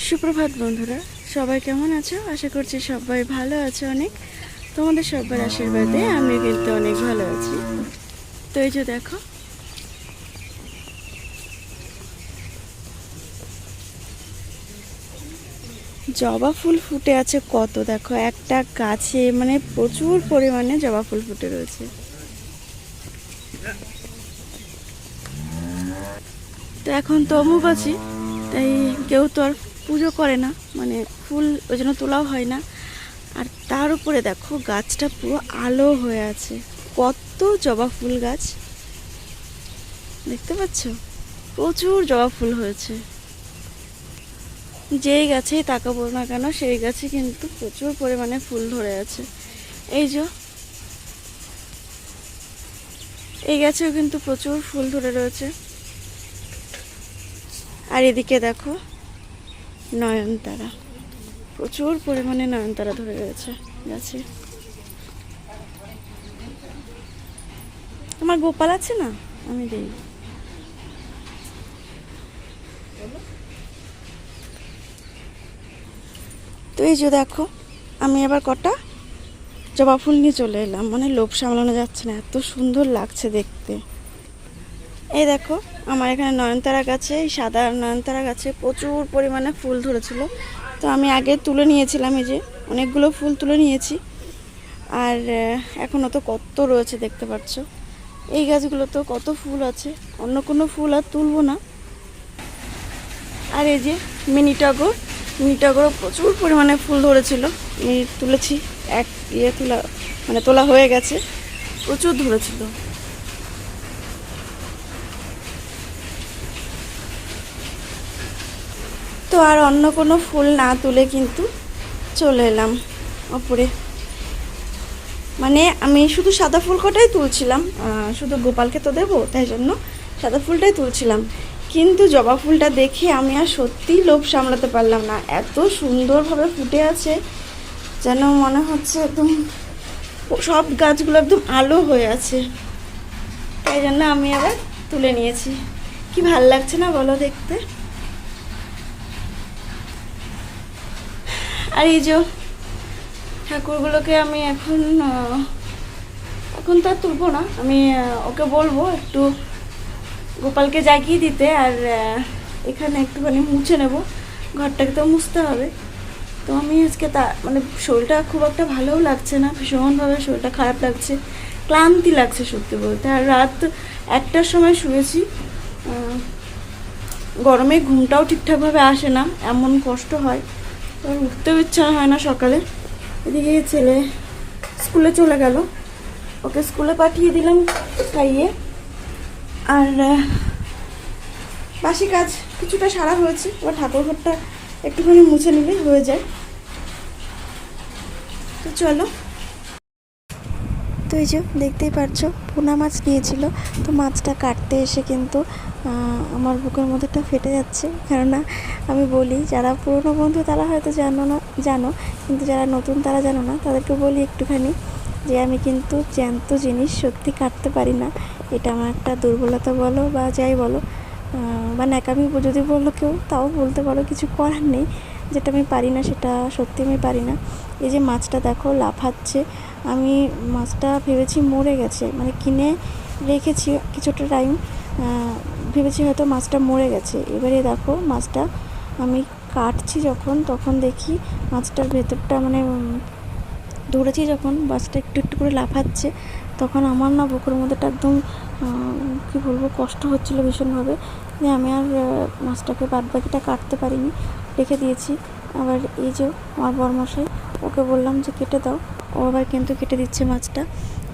সুপ্রভাত বন্ধুরা, সবাই কেমন আছো? আশা করছি সবাই ভালো আছো। অনেক তোমাদের সবার আশীর্বাদে আমি কিন্তু অনেক ভালো আছি। তো এই যে দেখো, জবা ফুল ফুটে আছে কত, দেখো একটা গাছে মানে প্রচুর পরিমাণে জবা ফুল ফুটে রয়েছে। তো এখন তো অম্বুবাচী, তাই কেউ তো আর পুজো করে না, মানে ফুল ওই জন্য তোলাও হয় না। আর তার উপরে দেখো গাছটা পুরো আলো হয়ে আছে, কত জবা ফুল গাছ দেখতে পাচ্ছ, প্রচুর জবা ফুল হয়েছে। যেই গাছেই তাকাবো না কেন সেই গাছে কিন্তু প্রচুর পরিমাণে ফুল ধরে আছে। এই যে এই গাছেও কিন্তু প্রচুর ফুল ধরে রয়েছে। আর এদিকে দেখো নয়নতারা, প্রচুর পরিমাণে নয়নতারা ধরে রয়েছে গাছে। আমার গোপাল আছে না, আমি দিই। তো এই যে দেখো, আমি আবার কটা জবা ফুল নিয়ে চলে এলাম, মানে লোভ সামলানো যাচ্ছে না, এত সুন্দর লাগছে দেখতে। এই দেখো আমার এখানে নয়নতারা গাছে, এই সাদা নয়নতারা গাছে প্রচুর পরিমাণে ফুল ধরেছিল। তো আমি আগে তুলে নিয়েছিলাম, এই যে অনেকগুলো ফুল তুলে নিয়েছি। আর এখনও তো কত রয়েছে দেখতে পাচ্ছ। এই গাছগুলো তো কত ফুল আছে, অন্য কোনো ফুল আর তুলবো না। আর এই যে মিনি টগর, মিনি টগরও প্রচুর পরিমাণে ফুল ধরেছিল, আমি তুলেছি। এক তোলা হয়ে গেছে, প্রচুর ধরেছিল। তো আর অন্য কোনো ফুল না তুলে কিন্তু চলে এলাম ওপরে। মানে আমি শুধু সাদা ফুল কটাই তুলছিলাম, শুধু গোপালকে তো দেবো, তাই জন্য সাদা ফুলটাই তুলছিলাম। কিন্তু জবা ফুলটা দেখে আমি আর সত্যিই লোভ সামলাতে পারলাম না, এত সুন্দরভাবে ফুটে আছে যেন মনে হচ্ছে একদম সব গাছগুলো একদম আলো হয়ে আছে। তাই জন্য আমি আবার তুলে নিয়েছি। কি ভাল লাগছে না বলো দেখতে? আর এই যে ঠাকুরগুলোকে আমি এখন তো আর তুলবো না, আমি ওকে বলবো একটু গোপালকে জাগিয়ে দিতে। আর এখানে একটুখানি মুছে নেব, ঘরটাকে তো মুছতে হবে। তো আমি আজকে মানে শরীরটা খুব একটা ভালোও লাগছে না, ভীষণভাবে শরীরটা খারাপ লাগছে, ক্লান্তি লাগছে সত্যি বলতে। আর রাত 1টার সময় শুয়েছি, গরমে ঘুমটাও ঠিকঠাকভাবে আসে না, এমন কষ্ট হয়, আর উঠতেও ইচ্ছা হয় না সকালে। এদিকে ছেলে স্কুলে চলে গেল, ওকে স্কুলে পাঠিয়ে দিলাম খাইয়ে। আর বাসি কাজ কিছুটা সারা হয়েছে, এবার ঠাকুর ঘরটা একটুখানি মুছে নিলেই হয়ে যায়। তো চলো। তো এই যে দেখতেই পারছো পোনা মাছ নিয়েছিল, তো মাছটা কাটতে এসে কিন্তু আমার বুকের মধ্যেটা ফেটে যাচ্ছে। কেননা আমি বলি, যারা পুরনো বন্ধু তারা হয়তো জানো, কিন্তু যারা নতুন তারা জানো না, তাদেরকে বলি একটুখানি যে আমি কিন্তু জ্যান্ত জিনিস সত্যি কাটতে পারি না। এটা আমার একটা দুর্বলতা বলো বা যাই বলো, বা ন্যাকামি যদি বললো কেউ, তাও বলতে পারো, কিছু করার নেই। যেটা আমি পারি না সেটা সত্যি আমি পারি না। এই যে মাছটা দেখো লাফাচ্ছে, আমি মাছটা ভেবেছি মরে গেছে, মানে কিনে রেখেছি কিছুটা টাইম, ভেবেছি হয়তো মাছটা মরে গেছে। এবারে দেখো মাছটা আমি কাটছি যখন, তখন দেখি মাছটার ভেতরটা মানে ধরেছি যখন, মাছটা একটু একটু করে লাফাচ্ছে, তখন আমার না বুকের মধ্যেটা একদম কী বলবো, কষ্ট হচ্ছিলো ভীষণভাবে। যে আমি আর মাছটাকে বাদবাকিটা কাটতে পারিনি, রেখে দিয়েছি। আবার এই যে আমার বরমশাই, ওকে বললাম যে কেটে দাও, ও আবার কিন্তু কেটে দিচ্ছে মাছটা।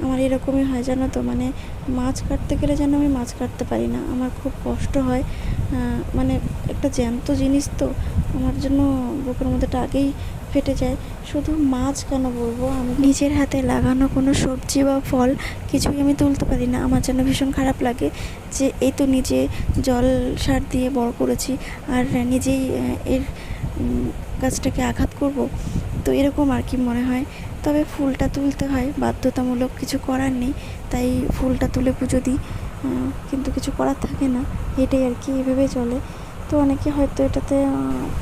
আমার এরকমই হয় জানো তো, মানে মাছ কাটতে গেলে যেন আমি মাছ কাটতে পারি না, আমার খুব কষ্ট হয়। মানে একটা জ্যান্ত জিনিস তো, আমার জন্য বুকের মধ্যেটা আগেই ফেটে যায়। শুধু মাছ কেন বলবো, আমি নিজের হাতে লাগানো কোনো সবজি বা ফল কিছুই আমি তুলতে পারি না। আমার যেন ভীষণ খারাপ লাগে যে এই তো নিজে জল সার দিয়ে বড় করেছি, আর নিজেই এর গাছটাকে আঘাত করব, তো এরকম আর কি মনে হয়। তবে ফুলটা তুলতে হয়, বাধ্যতামূলক, কিছু করার নেই, তাই ফুলটা তুলে পুজো দিই। কিন্তু কিছু করার থাকে না, এটাই আর কি, এভাবে চলে। তো অনেকে হয়তো এটাতে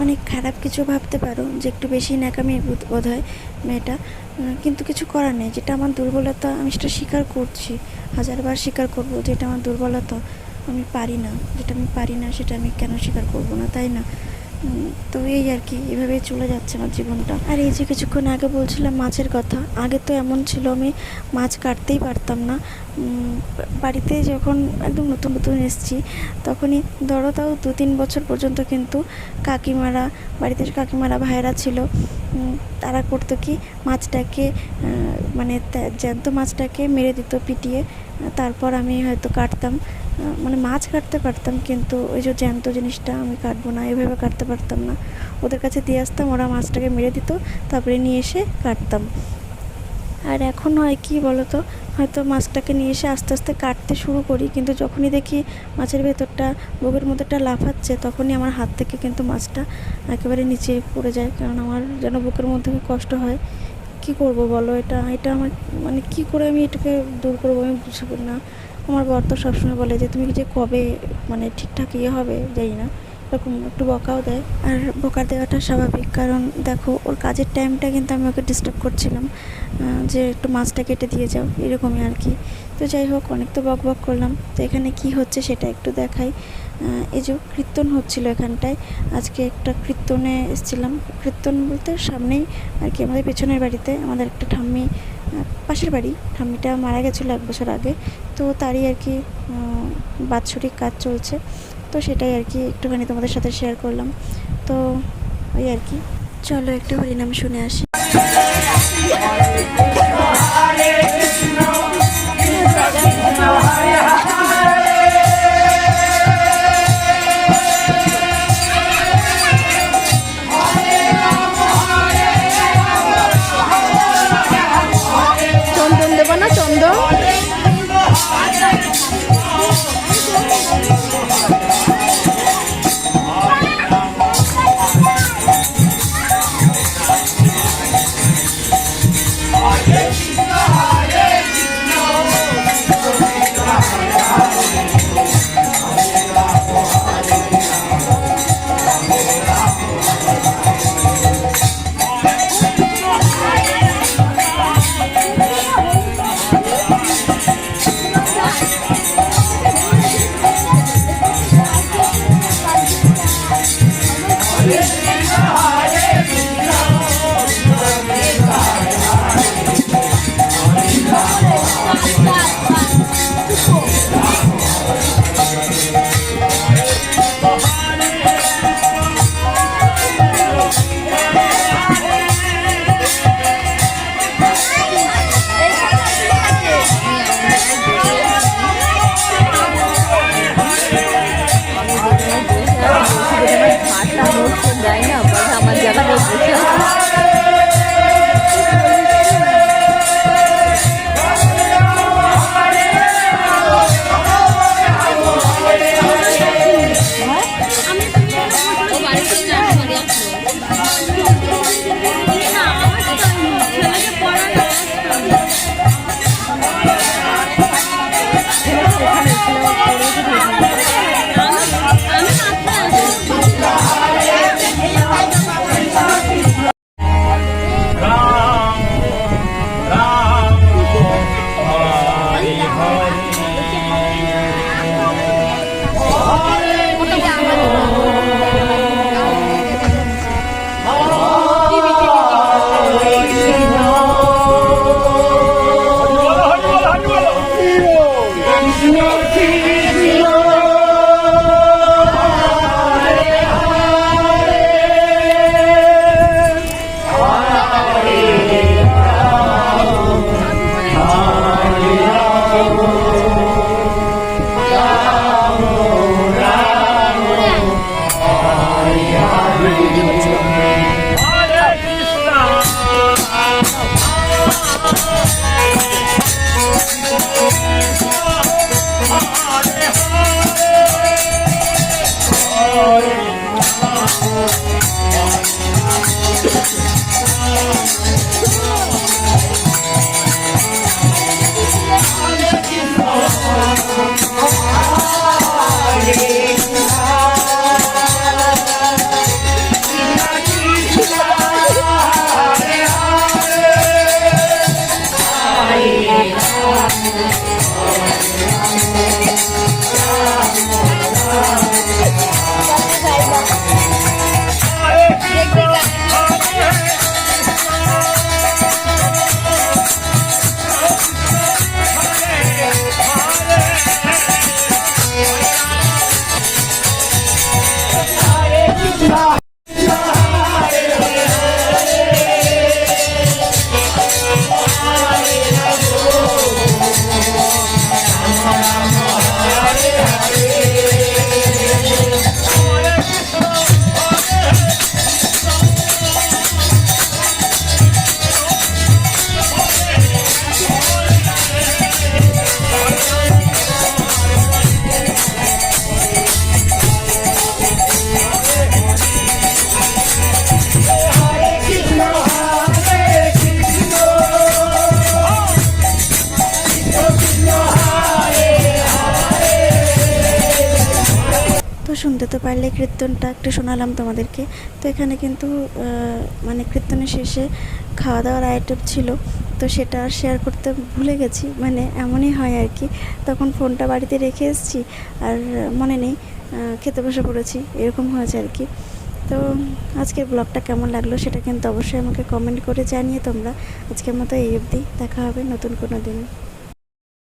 অনেক খারাপ কিছু ভাবতে পারো যে একটু বেশি ন্যাকামি বোধ হয় মেয়েটা, কিন্তু কিছু করার নেই। যেটা আমার দুর্বলতা আমি সেটা স্বীকার করছি, হাজারবার স্বীকার করব যে এটা আমার দুর্বলতা, আমি পারি না। যেটা আমি পারি না সেটা আমি কেন স্বীকার করব না, তাই না? তো এই আর কি, এভাবেই চলে যাচ্ছে আমার জীবনটা। আর এই যে কিছুক্ষণ আগে বলছিলাম মাছের কথা, আগে তো এমন ছিল আমি মাছ কাটতেই পারতাম না। বাড়িতে যখন একদম নতুন নতুন এসেছি তখনই ধরো তাও 2-3 বছর পর্যন্ত কিন্তু কাকিমারা, বাড়িতে কাকিমারা ভাইয়েরা ছিল, তারা করতো কি মাছটাকে মানে জ্যান্ত মাছটাকে মেরে দিত পিটিয়ে, তারপর আমি হয়তো কাটতাম। মানে মাছ কাটতে পারতাম কিন্তু ওই যে জ্যান্ত জিনিসটা আমি কাটবো না, এভাবে কাটতে পারতাম না। ওদের কাছে দিয়ে আসতাম, ওরা মাছটাকে মেরে দিত, তারপরে নিয়ে এসে কাটতাম। আর এখন হয় কি বলো তো, হয়তো মাছটাকে নিয়ে এসে আস্তে আস্তে কাটতে শুরু করি, কিন্তু যখনই দেখি মাছের ভেতরটা, বুকের মধ্যেটা লাফাচ্ছে, তখনই আমার হাত থেকে কিন্তু মাছটা একেবারে নিচে পড়ে যায়, কারণ আমার যেন বুকের মধ্যে কষ্ট হয়। কি করব বলো, এটা এটা আমার মানে কি করে আমি এটাকে দূর করবো আমি বুঝতে পারি না। আমার বর তো সবসময় বলে যে তুমি যে কবে মানে ঠিকঠাক হবে জানি না, এরকম একটু বকাও দেয়। আর বকা দেওয়াটা স্বাভাবিক, কারণ দেখো ওর কাজের টাইমটা কিন্তু আমি ওকে ডিস্টার্ব করছিলাম, যে একটু মাছটা কেটে দিয়ে যাও, এরকমই আর কি। তো যাই হোক, অনেক তো বক বক করলাম, তো এখানে কি হচ্ছে সেটা একটু দেখাই। এই যে কীর্তন হচ্ছিল এখানটায়, আজকে একটা কীর্তনে এসেছিলাম। কীর্তন বলতে সামনেই আর কি, আমাদের পেছনের বাড়িতে আমাদের একটা ঠাম্মি, পাশের বাড়ি, ঠাম্মিটা মারা গেছিলো 1 বছর আগে, তো তারই আর কি বাৎসরিক কাজ চলছে, তো সেটাই আর কি একটুখানি তোমাদের সাথে শেয়ার করলাম। তো ওই আর কি, চলো একটু হরিনাম শুনে আসি। চন্দন দেবো না, চন্দন Yeah. শুনতে তো পারলে কীর্তনটা একটু শোনালাম তোমাদেরকে। তো এখানে কিন্তু মানে কীর্তনের শেষে খাওয়া দাওয়ার আইটেম ছিল, তো সেটা আর শেয়ার করতে ভুলে গেছি, মানে এমনই হয় আর কি। তখন ফোনটা বাড়িতে রেখে এসেছি আর মনে নেই, খেতে বসে পড়েছি, এরকম হয়েছে আর কি। তো আজকের ব্লগটা কেমন লাগলো সেটা কিন্তু অবশ্যই আমাকে কমেন্ট করে জানিয়ে তোমরা। আজকের মতো এই অবধি, দেখা হবে নতুন কোনো দিন।